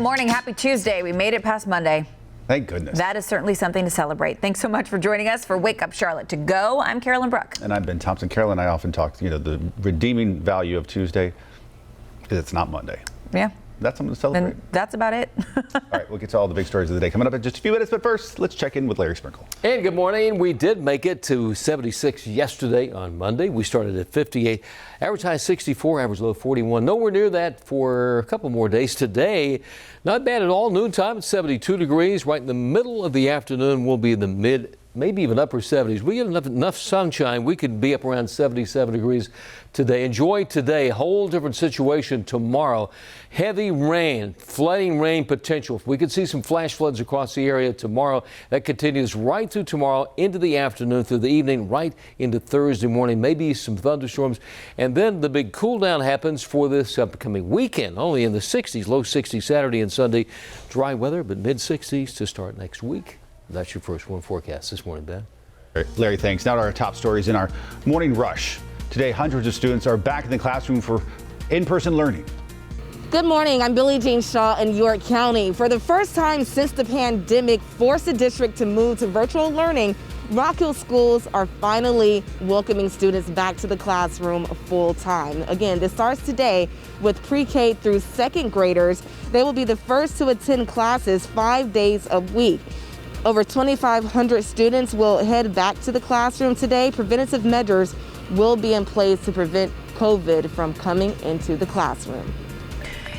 morning. Happy Tuesday. We made it past Monday. Thank goodness. That is certainly something to celebrate. Thanks so much for joining us for Wake Up Charlotte to Go. I'm Carolyn Brooke. And I'm Ben Thompson. Carolyn and I often talk, the redeeming value of Tuesday is it's not Monday. Yeah. That's something to celebrate. And that's about it. All right, we'll get to all the big stories of the day coming up in just a few minutes. But first, let's check in with Larry Sprinkle. And good morning. We did make it to 76 yesterday on Monday. We started at 58, average high 64, average low 41. Nowhere near that for a couple more days today. Not bad at all. Noontime at 72 degrees. Right in the middle of the afternoon, we'll be in the mid, maybe even upper 70s. We get enough sunshine, we could be up around 77 degrees today. Enjoy today. Whole different situation tomorrow. Heavy rain, flooding rain potential. We could see some flash floods across the area tomorrow. That continues right through tomorrow into the afternoon, through the evening, right into Thursday morning. Maybe some thunderstorms. And then the big cool down happens for this upcoming weekend. Only in the 60s, low 60s Saturday and Sunday. Dry weather, but mid 60s to start next week. That's your first one forecast this morning, Ben. Larry, thanks. Now to our top stories in our morning rush. Today, hundreds of students are back in the classroom for in-person learning. Good morning. I'm Billie Jean Shaw in York County. For the first time since the pandemic forced the district to move to virtual learning, Rock Hill schools are finally welcoming students back to the classroom full time. Again, this starts today with pre-K through second graders. They will be the first to attend classes 5 days a week. Over 2,500 students will head back to the classroom today. Preventative measures will be in place to prevent COVID from coming into the classroom.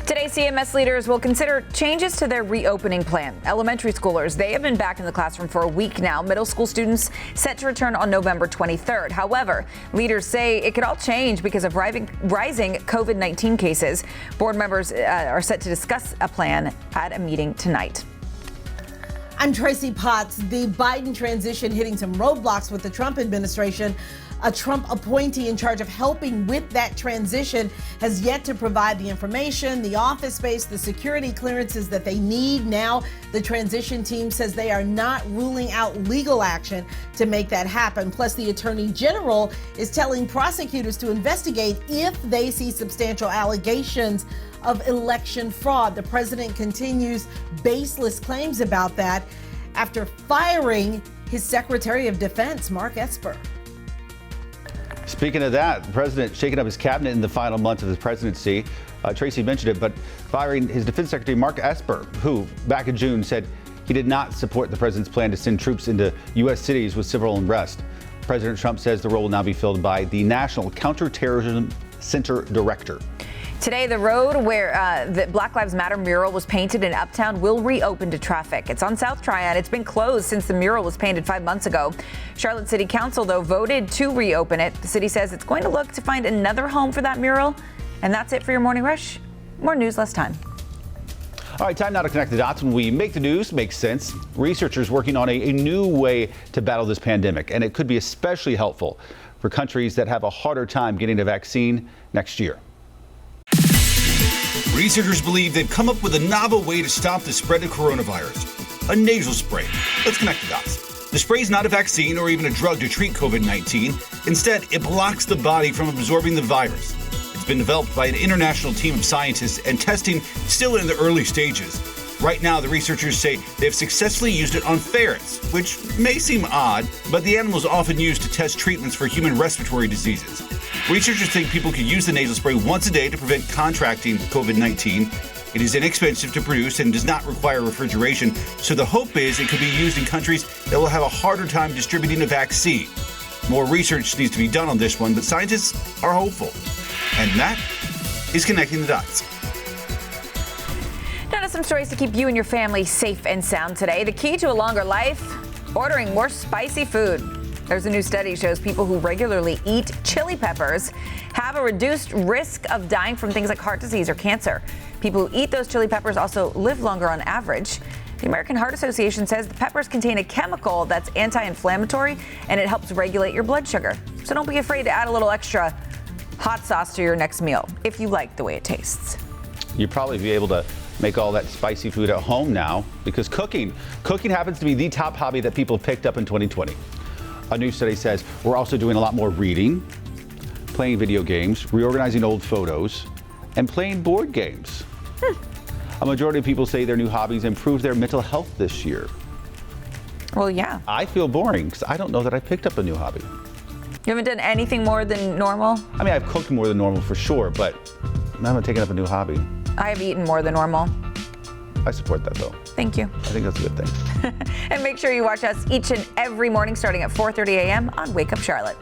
Today, CMS leaders will consider changes to their reopening plan. Elementary schoolers, they have been back in the classroom for a week now. Middle school students set to return on November 23rd. However, leaders say it could all change because of rising COVID-19 cases. Board members are set to discuss a plan at a meeting tonight. I'm Tracy Potts. The Biden transition hitting some roadblocks with the Trump administration. A Trump appointee in charge of helping with that transition has yet to provide the information, the office space, the security clearances that they need. Now, the transition team says they are not ruling out legal action to make that happen. Plus, the Attorney General is telling prosecutors to investigate if they see substantial allegations of election fraud. The president continues baseless claims about that after firing his Secretary of Defense, Mark Esper. Speaking of that, the president shaking up his cabinet in the final months of his presidency. Tracy mentioned it, but firing his Defense Secretary, Mark Esper, who back in June said he did not support the president's plan to send troops into U.S. cities with civil unrest. President Trump says the role will now be filled by the National Counterterrorism Center Director. Today, the road where the Black Lives Matter mural was painted in Uptown will reopen to traffic. It's on South Tryon. It's been closed since the mural was painted 5 months ago. Charlotte City Council, though, voted to reopen it. The city says it's going to look to find another home for that mural. And that's it for your Morning Rush. More news, less time. All right, time now to connect the dots. When we make the news make sense, researchers working on a new way to battle this pandemic. And it could be especially helpful for countries that have a harder time getting a vaccine next year. Researchers believe they've come up with a novel way to stop the spread of coronavirus, a nasal spray. Let's connect the dots. The spray is not a vaccine or even a drug to treat COVID-19. Instead, it blocks the body from absorbing the virus. It's been developed by an international team of scientists and testing still in the early stages. Right now, the researchers say they've successfully used it on ferrets, which may seem odd, but the animal is often used to test treatments for human respiratory diseases. Researchers think people could use the nasal spray once a day to prevent contracting COVID-19. It is inexpensive to produce and does not require refrigeration, so the hope is it could be used in countries that will have a harder time distributing a vaccine. More research needs to be done on this one, but scientists are hopeful. And that is Connecting the Dots. Now to some stories to keep you and your family safe and sound today. The key to a longer life, ordering more spicy food. There's a new study shows people who regularly eat chili peppers have a reduced risk of dying from things like heart disease or cancer. People who eat those chili peppers also live longer on average. The American Heart Association says the peppers contain a chemical that's anti-inflammatory and it helps regulate your blood sugar. So don't be afraid to add a little extra hot sauce to your next meal if you like the way it tastes. You'll probably be able to make all that spicy food at home now because cooking happens to be the top hobby that people have picked up in 2020. A new study says we're also doing a lot more reading, playing video games, reorganizing old photos, and playing board games. A majority of people say their new hobbies improved their mental health this year. Well, yeah. I feel boring because I don't know that I picked up a new hobby. You haven't done anything more than normal? I mean, I've cooked more than normal for sure, but I haven't taken up a new hobby. I have eaten more than normal. I support that, though. Thank you. I think that's a good thing. And make sure you watch us each and every morning starting at 4:30 a.m. on Wake Up Charlotte.